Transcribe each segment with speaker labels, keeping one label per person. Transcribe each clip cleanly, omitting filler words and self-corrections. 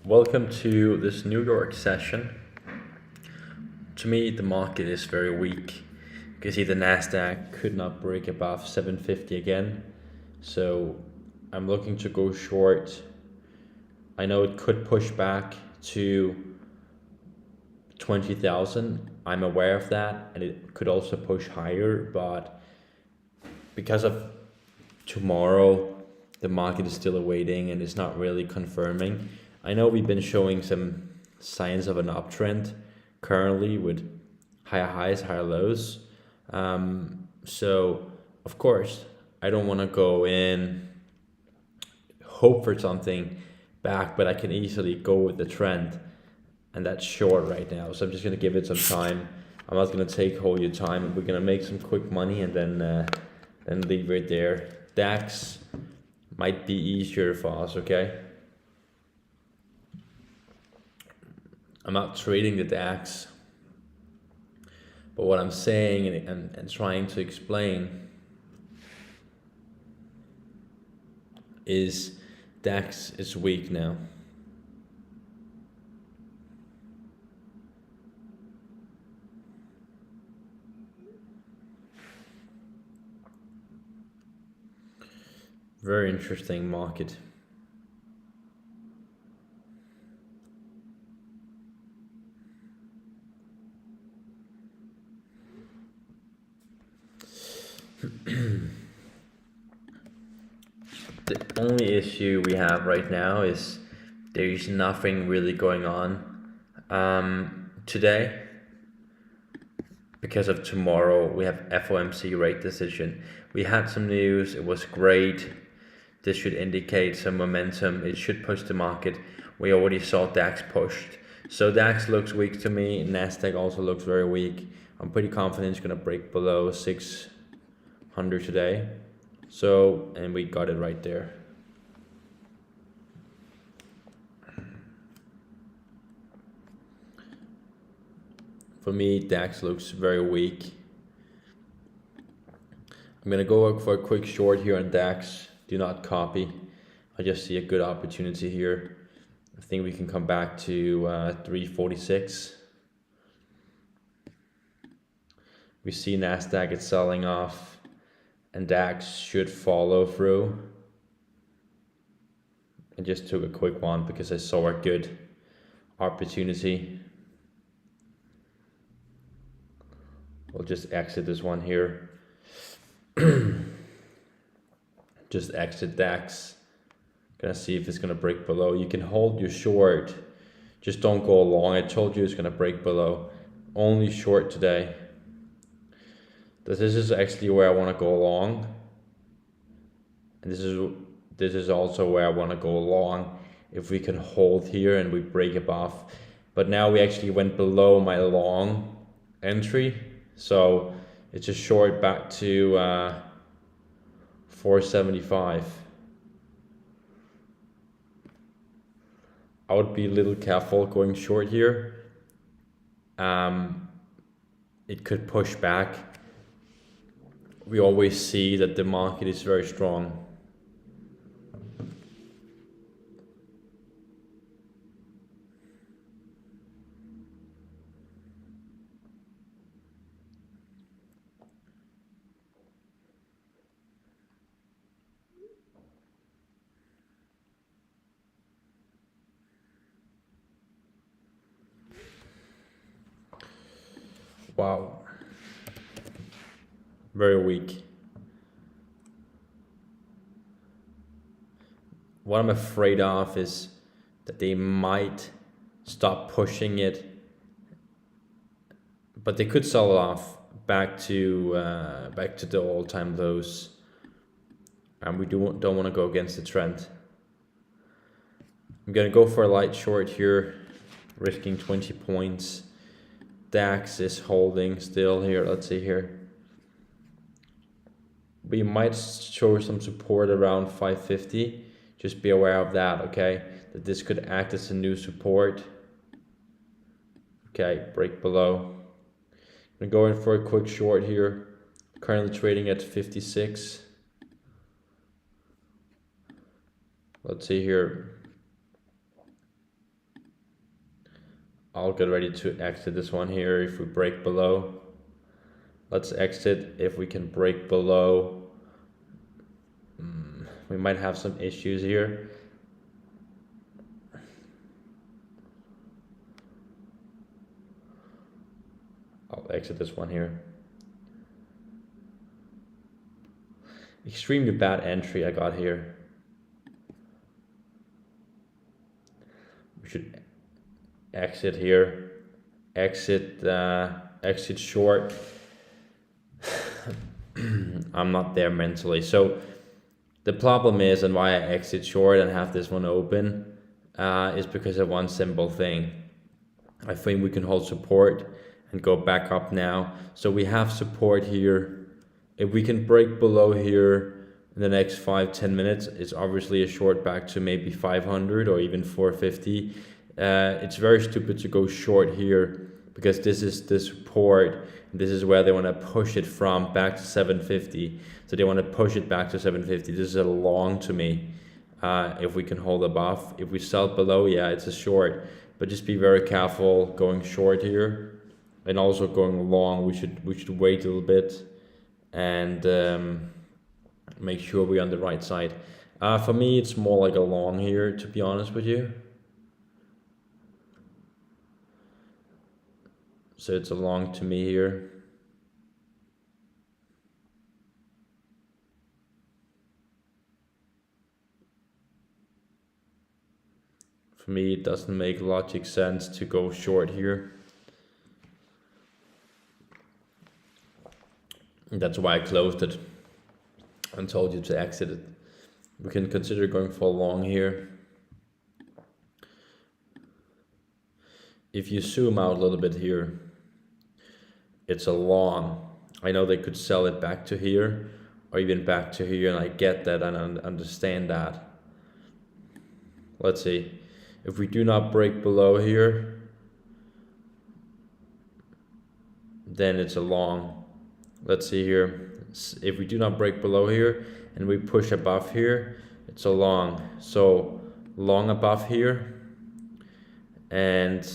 Speaker 1: Welcome to this New York session. To me, the market is very weak. You can see the Nasdaq could not break above 750 again. So I'm looking to go short. I know it could push back to 20,000. I'm aware of that, and it could also push higher, but because of tomorrow, the market is still awaiting and it's not really confirming. I know we've been showing some signs of an uptrend currently with higher highs, higher lows. So of course, I don't want to go in, hope for something back, but I can easily go with the trend, and that's short right now. So I'm just gonna give it some time. I'm not gonna take all your time. We're gonna make some quick money and then leave it there. DAX might be easier for us, okay? I'm not trading the DAX, but what I'm saying and trying to explain is DAX is weak now. Very interesting market. The only issue we have right now is there's nothing really going on today. Because of tomorrow, we have FOMC rate decision. We had some news, it was great. This should indicate some momentum. It should push the market. We already saw DAX pushed. So DAX looks weak to me. Nasdaq also looks very weak. I'm pretty confident it's gonna break below 600 today. So, and we got it right there. For me, DAX looks very weak. I'm gonna go for a quick short here on DAX. Do not copy. I just see a good opportunity here. I think we can come back to 346. We see Nasdaq is selling off, and DAX should follow through. I just took a quick one because I saw a good opportunity. We'll just exit this one here. Just exit DAX. Gonna see if it's gonna break below. You can hold your short, just don't go long. I told you it's gonna break below. Only short today. This is actually where I want to go long, and this is also where I want to go long. If we can hold here and we break above, but now we actually went below my long entry, so it's a short back to 475. I would be a little careful going short here. It could push back. We always see that the market is very strong. Wow. Very weak. What I'm afraid of is that they might stop pushing it, but they could sell it off back to the all-time lows, and we don't want to go against the trend. I'm gonna go for a light short here, risking 20 points. DAX is holding still here. Let's see here. We might show some support around 550. Just be aware of that, okay? That this could act as a new support. Okay, break below. I'm going for a quick short here. Currently trading at 56. Let's see here. I'll get ready to exit this one here if we break below. Let's exit if we can break below. We might have some issues here. I'll exit this one here. Extremely bad entry I got here. We should exit here. Exit short. I'm not there mentally. So the problem is, and why I exit short and have this one open, is because of one simple thing. I think we can hold support and go back up now. So we have support here. If we can break below here in the next 5-10 minutes, it's obviously a short back to maybe 500 or even 450. It's very stupid to go short here because this is the support. This is where they want to push it from back to 750. So they want to push it back to 750. This is a long to me. If we can hold above, if we sell below, yeah, it's a short. But just be very careful going short here, and also going long. We should wait a little bit and make sure we're on the right side. For me, it's more like a long here, to be honest with you. So it's a long to me here. For me, it doesn't make logic sense to go short here. And that's why I closed it and told you to exit it. We can consider going for a long here. If you zoom out a little bit here, it's a long. I know they could sell it back to here or even back to here, and I get that and understand that. Let's see. If we do not break below here, then it's a long. Let's see here. If we do not break below here and we push above here, it's a long. So long above here, and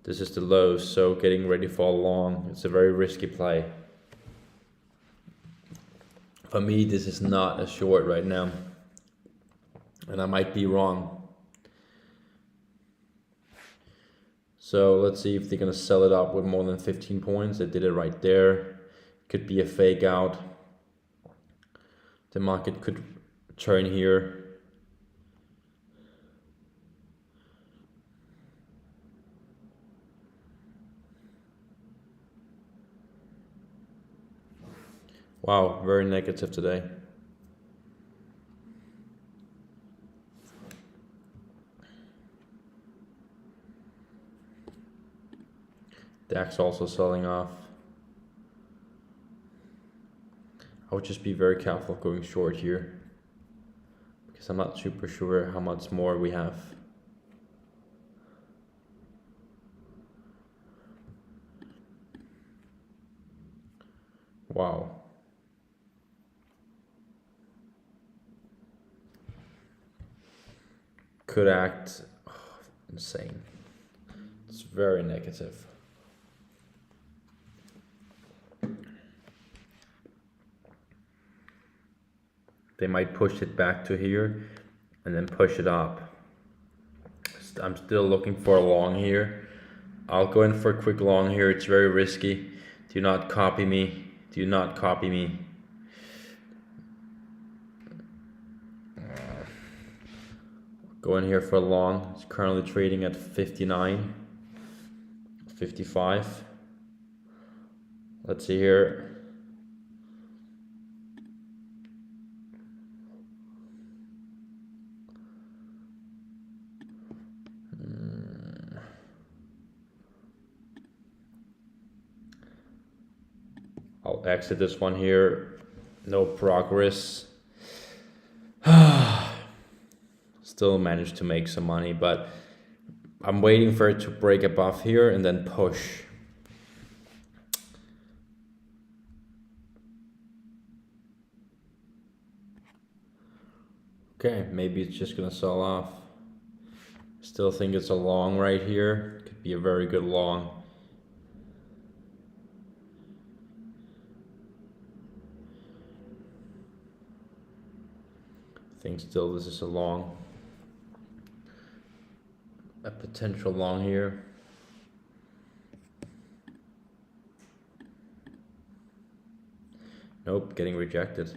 Speaker 1: this is the low, so getting ready for a long. It's a very risky play. For me, this is not a short right now, and I might be wrong. So let's see if they're gonna sell it up with more than 15 points. They did it right there. Could be a fake out. The market could turn here. Wow, very negative today. DAX also selling off. I would just be very careful going short here, because I'm not super sure how much more we have. Wow. Could act insane. It's very negative. They might push it back to here and then push it up. I'm still looking for a long here. I'll go in for a quick long here. It's very risky. Do not copy me. Do not copy me. Go in here for a long. It's currently trading at 59, 55. Let's see here. I'll exit this one here. No progress. Still managed to make some money, but I'm waiting for it to break above here and then push. Okay, maybe it's just gonna sell off. Still think it's a long right here. Could be a very good long. I think still this is a long. A potential long here. Nope, getting rejected.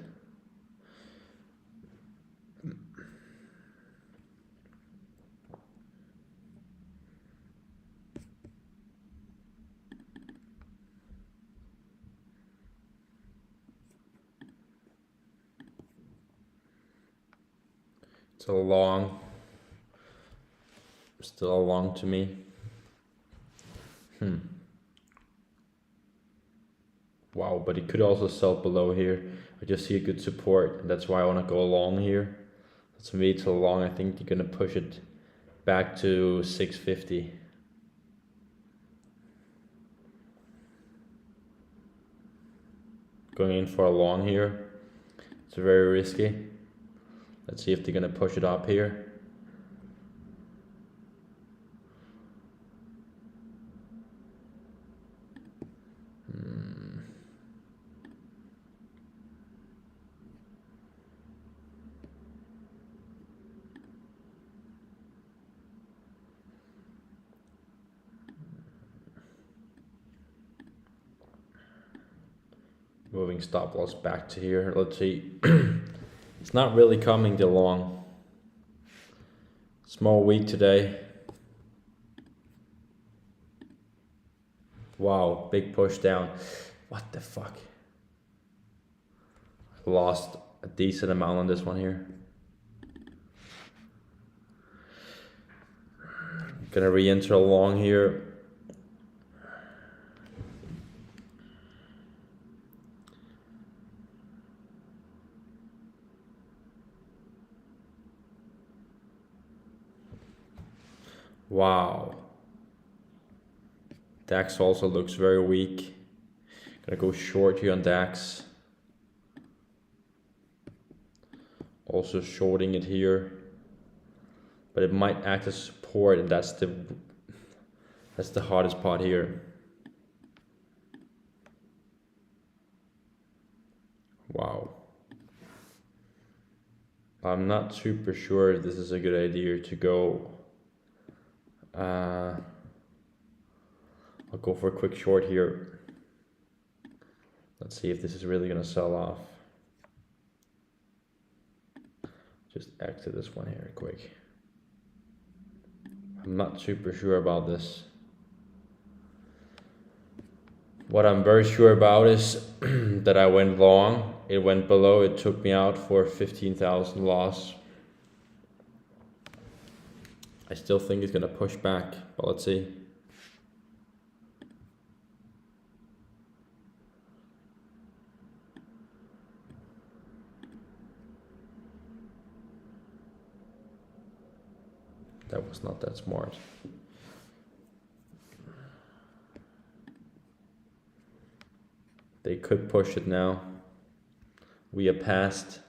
Speaker 1: It's a long. Still a long to me. Wow, but it could also sell below here. I just see a good support, and that's why I want to go long here. To me, it's a long. I think you're gonna push it back to 650. Going in for a long here. It's very risky. Let's see if they're gonna push it up here. Moving stop loss back to here. Let's see. It's not really coming the long. Small week today. Wow, big push down. What the fuck? I lost a decent amount on this one here. Gonna re-enter a long here. Wow. DAX also looks very weak. Gonna go short here on DAX. Also shorting it here. But it might act as support, and that's the hardest part here. Wow. I'm not super sure if this is a good idea to go. I'll go for a quick short here. Let's see if this is really gonna sell off. Just exit this one here quick. I'm not super sure about this. What I'm very sure about is that I went long. It went below. It took me out for 15,000 loss. I still think it's gonna push back, but let's see. That was not that smart. They could push it now. We are past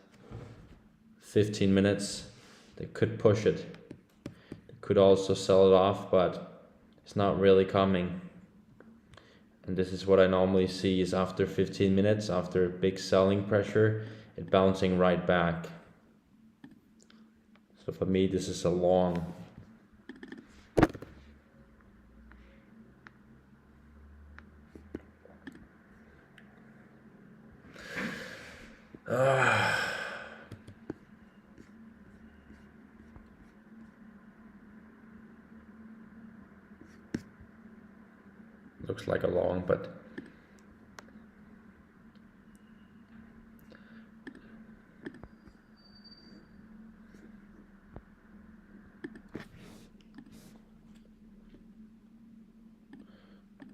Speaker 1: 15 minutes. They could push it. Could also sell it off, but it's not really coming. And this is what I normally see is after 15 minutes, after big selling pressure, it bouncing right back. So for me, this is a long. Looks like a long, but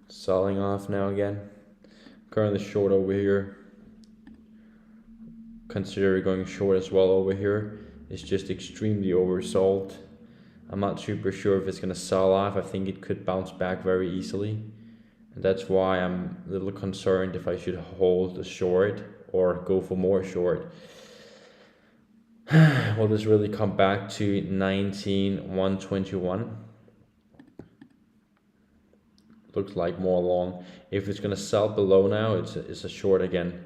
Speaker 1: selling off now again. Currently short over here. Consider going short as well over here. It's just extremely oversold. I'm not super sure if it's gonna sell off. I think it could bounce back very easily. And that's why I'm a little concerned if I should hold the short or go for more short. Will this really come back to 19,121? Looks like more long. If it's gonna sell below now, it's a short again.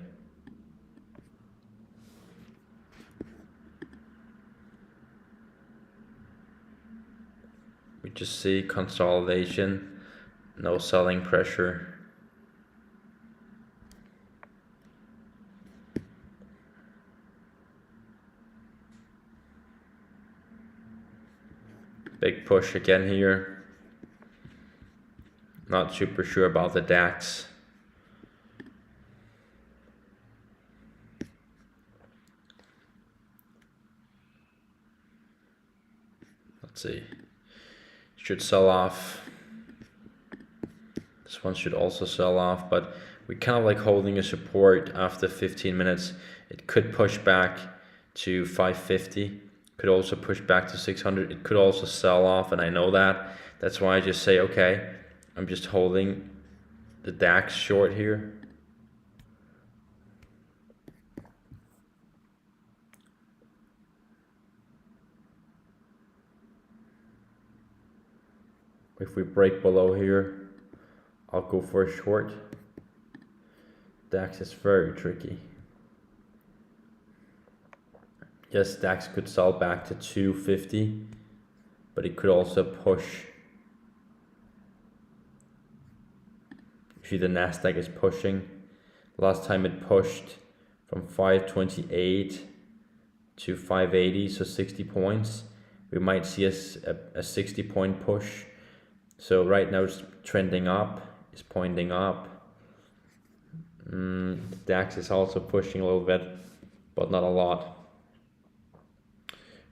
Speaker 1: We just see consolidation, no selling pressure. Big push again here. Not super sure about the DAX. Let's see. Should sell off. This one should also sell off, but we kind of like holding a support after 15 minutes. It could push back to 550. Could also push back to 600. It could also sell off, and I know that. That's why I just say, okay, I'm just holding the DAX short here. If we break below here, I'll go for a short. DAX is very tricky. Yes, DAX could sell back to 250, but it could also push. See, the Nasdaq is pushing. Last time it pushed from 528 to 580, so 60 points. We might see a 60-point push. So right now it's trending up, it's pointing up. The DAX is also pushing a little bit, but not a lot.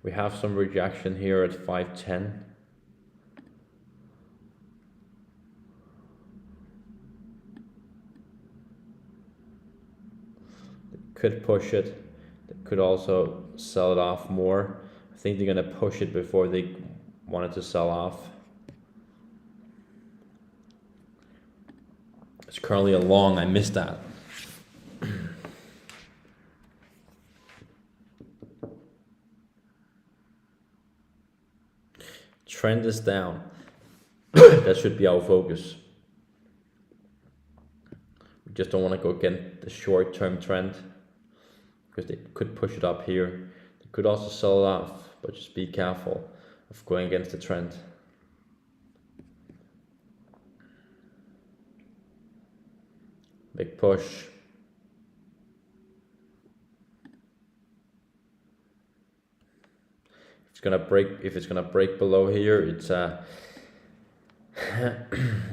Speaker 1: We have some rejection here at 510. They could push it. They could also sell it off more. I think they're gonna push it before they want it to sell off. It's currently a long, I missed that. Trend is down. That should be our focus. We just don't want to go against the short-term trend because they could push it up here. They could also sell it off, but just be careful of going against the trend. Big push. If it's gonna break below here, it's a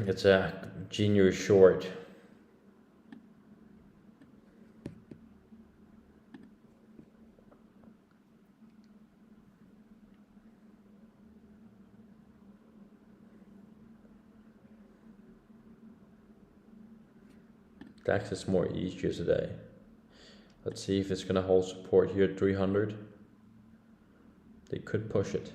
Speaker 1: it's a junior short. DAX is more easier today. Let's see if it's gonna hold support here at 300. They could push it.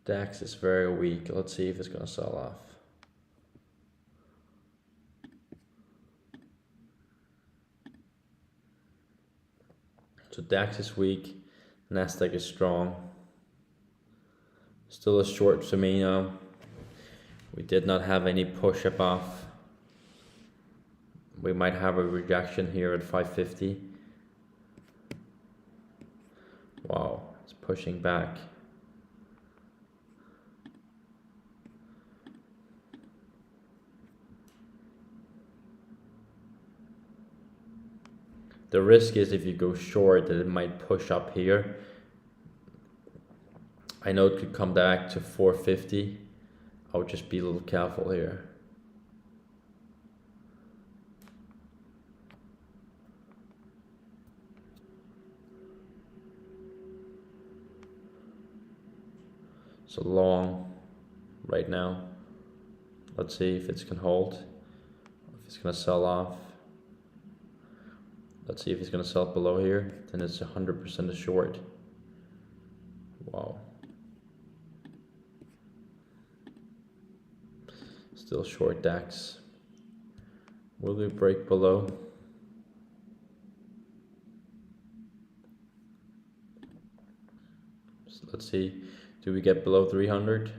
Speaker 1: DAX is very weak. Let's see if it's gonna sell off. So DAX is weak, Nasdaq is strong. Still a short for me now. We did not have any push above. We might have a rejection here at 550. Wow, it's pushing back. The risk is if you go short that it might push up here. I know it could come back to 450. I would just be a little careful here. So long right now. Let's see if it's gonna hold, if it's gonna sell off. Let's see if it's gonna sell below here. Then it's 100% a short. Wow. Still short DAX. Will we break below? So let's see. Do we get below 300?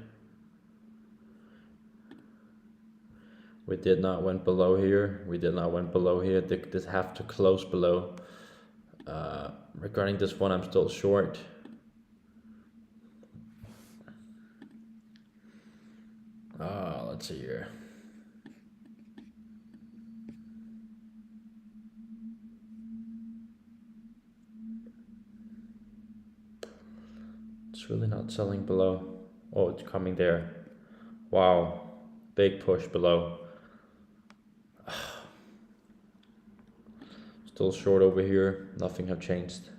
Speaker 1: We did not went below here. We did not went below here. This have to close below. Regarding this one, I'm still short. Let's see here. It's really not selling below. Oh, it's coming there. Wow, big push below. Still short over here. Nothing have changed.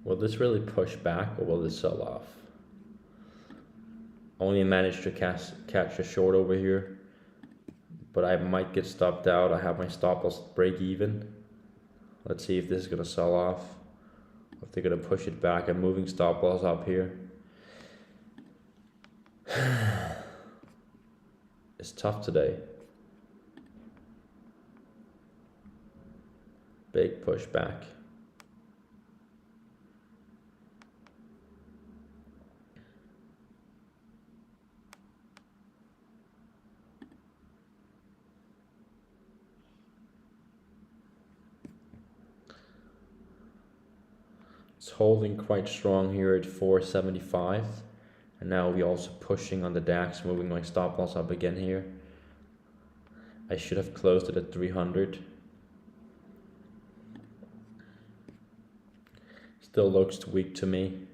Speaker 1: Will this really push back or will this sell off? Only managed to catch a short over here, but I might get stopped out. I have my stop loss break even. Let's see if this is gonna sell off. If they're gonna push it back. I'm moving stop loss up here. It's tough today. Big push back. It's holding quite strong here at 475, and now we're also pushing on the DAX, moving my stop loss up again here. I should have closed it at 300. Still looks weak to me.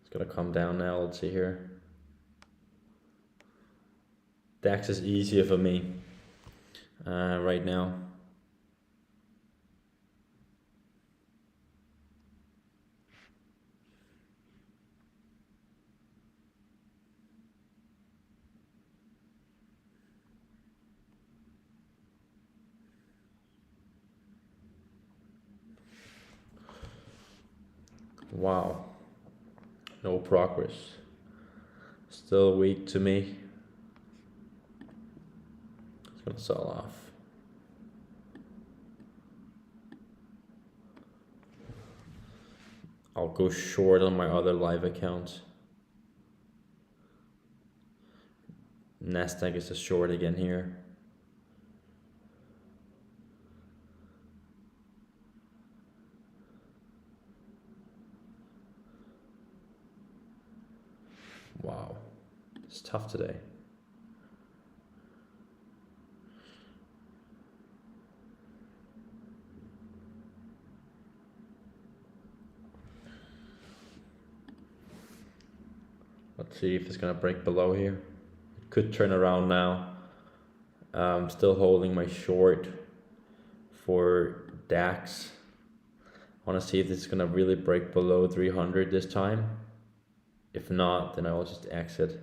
Speaker 1: It's gonna come down now. Let's see here. DAX is easier for me right now. Wow, no progress. Still weak to me. It's gonna sell off. I'll go short on my other live account. Nasdaq is a short again here. Wow, it's tough today. Let's see if it's gonna break below here. It could turn around now. I'm still holding my short for DAX. I want to see if this is gonna really break below 300 this time. If not, then I will just exit.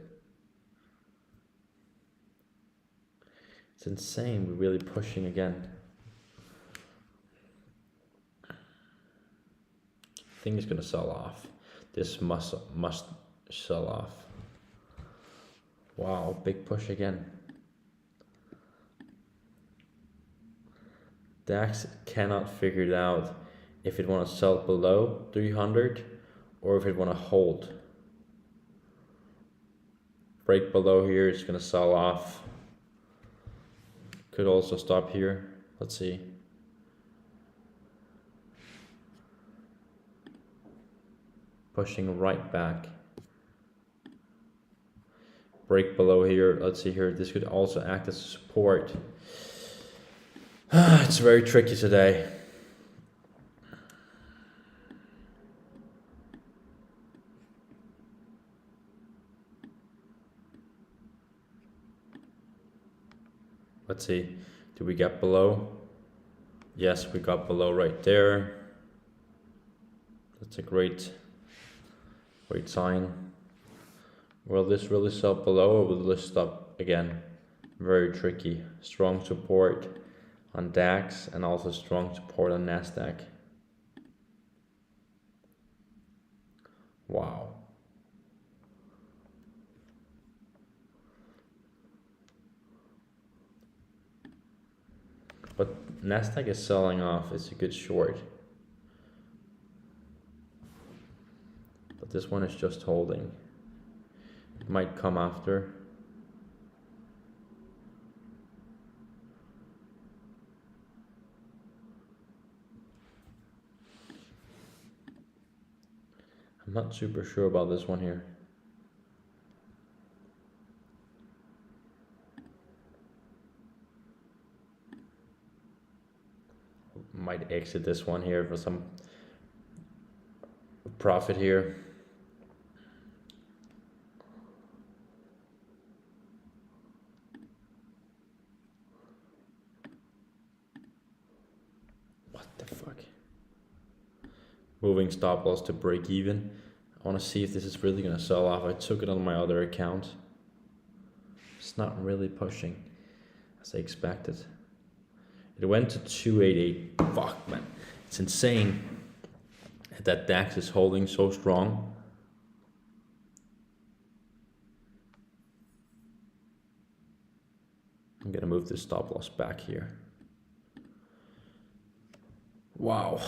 Speaker 1: It's insane, we're really pushing again. I think it's gonna sell off. This must sell off. Wow, big push again. DAX cannot figure it out if it want to sell below 300 or if it want to hold. Break below here, it's gonna sell off. Could also stop here. Let's see. Pushing right back. Break below here. Let's see here. This could also act as support. It's very tricky today. Let's see, do we get below? Yes, we got below right there. That's a great sign. Will this really sell below or will this stop again? Very tricky. Strong support on DAX and also strong support on Nasdaq. Wow. But Nasdaq is selling off. It's a good short. But this one is just holding. It might come after. I'm not super sure about this one here. Might exit this one here for some profit here. What the fuck? Moving stop loss to break even. I want to see if this is really going to sell off. I took it on my other account. It's not really pushing as I expected. It went to 288. Fuck, man. It's insane that DAX is holding so strong. I'm gonna move this stop loss back here. Wow.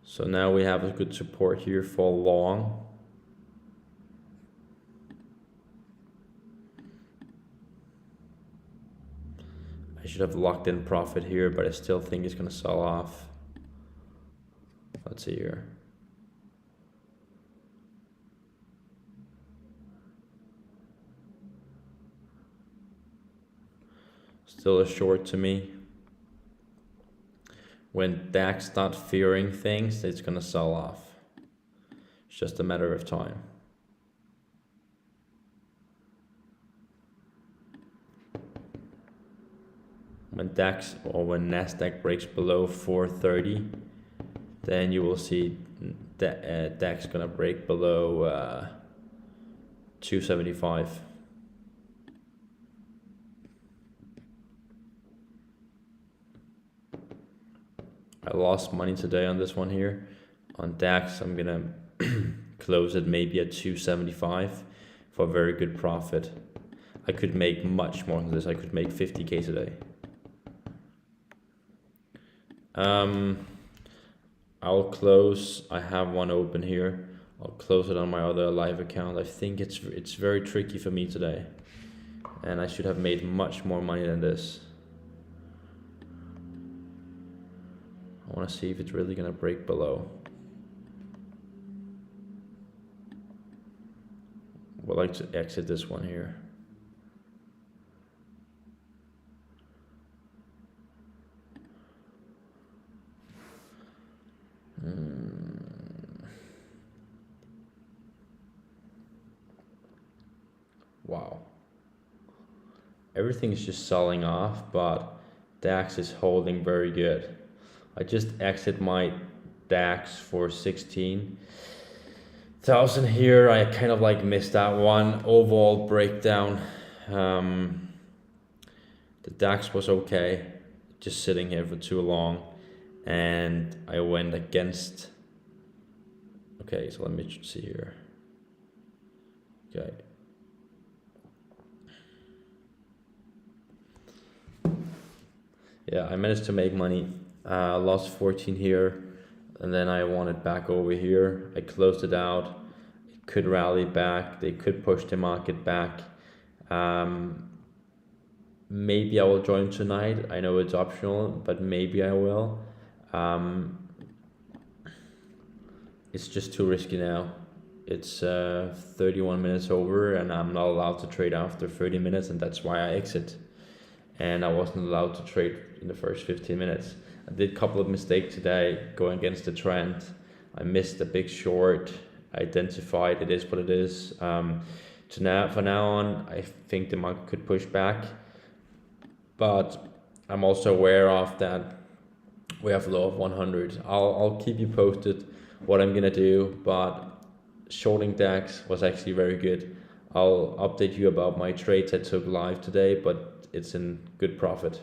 Speaker 1: So now we have a good support here for long. I should have locked in profit here, but I still think it's gonna sell off. Let's see here. Still a short to me. When DAX start fearing things, it's gonna sell off. It's just a matter of time. When DAX or when Nasdaq breaks below 430, then you will see that DAX gonna break below 275. I lost money today on this one here. On DAX, I'm gonna close it maybe at 275 for a very good profit. I could make much more than this. I could make 50k today. I'll close. I have one open here. I'll close it on my other live account. I think it's very tricky for me today, and I should have made much more money than this. I want to see if it's really gonna break below. Would like to exit this one here. Wow. Everything is just selling off, but DAX is holding very good. I just exit my DAX for 16,000 here. I kind of like missed that one. Overall breakdown. The DAX was okay, just sitting here for too long, and I went against. Okay, so let me see here. Okay. Yeah, I managed to make money. Lost 14 here, and then I won it back over here. I closed it out. It could rally back. They could push the market back. Maybe I will join tonight. I know it's optional, but maybe I will. It's just too risky now. It's 31 minutes over, and I'm not allowed to trade after 30 minutes, and that's why I exit. And I wasn't allowed to trade in the first 15 minutes. I did a couple of mistakes today going against the trend. I missed a big short. I identified it is what it is. For now on, I think the market could push back, but I'm also aware of that We have a low of 100. I'll keep you posted what I'm gonna do, but shorting DAX was actually very good. I'll update you about my trades I took live today, but it's in good profit.